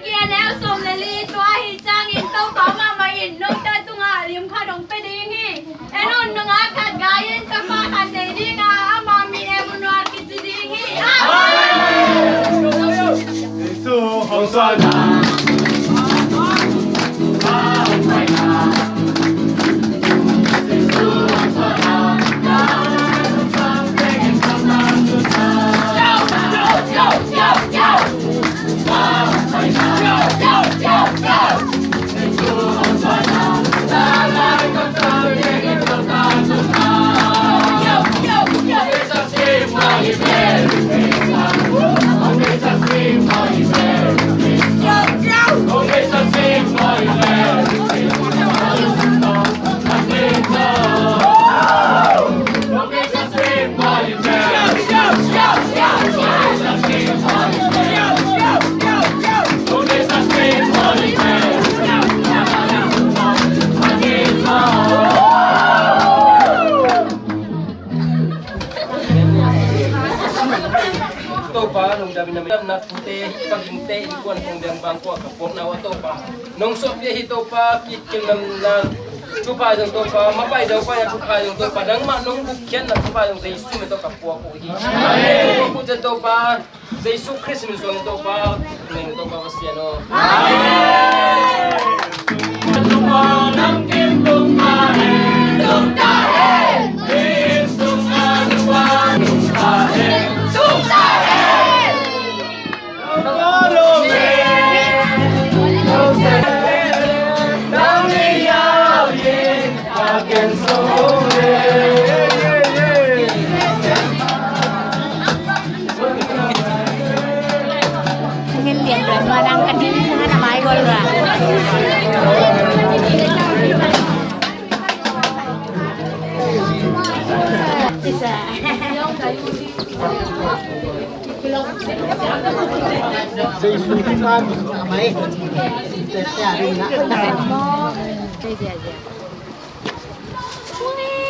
kia nếu xôm lấy ly toa hi trang in tâu pháo mà mày in nông ta tung à liếm khá đồng pe đi nghi em nôn nông á khát gái in ta pha khát đầy đi ngà mà mi em muốn ăn cái gì đi nghi Giêsu hồng xuân à nung dami na pute paginte ikuan kung dang bangko kapok na wato pa nung sopya hito pa kitkil na chupa yung to pa mapay daw pa yung chupa yung to pa nang manong bukyan na chupa yung sa Isu ito kapwa ko hi amen ko to pa sa Isu Christmas yung to pa ng to pa kasi ano amen ng kimpong mahen tungtahen Isong anuan tungtahen Ingin lihat orang kediri sana nama Igor lah. Bisa. Ini aja.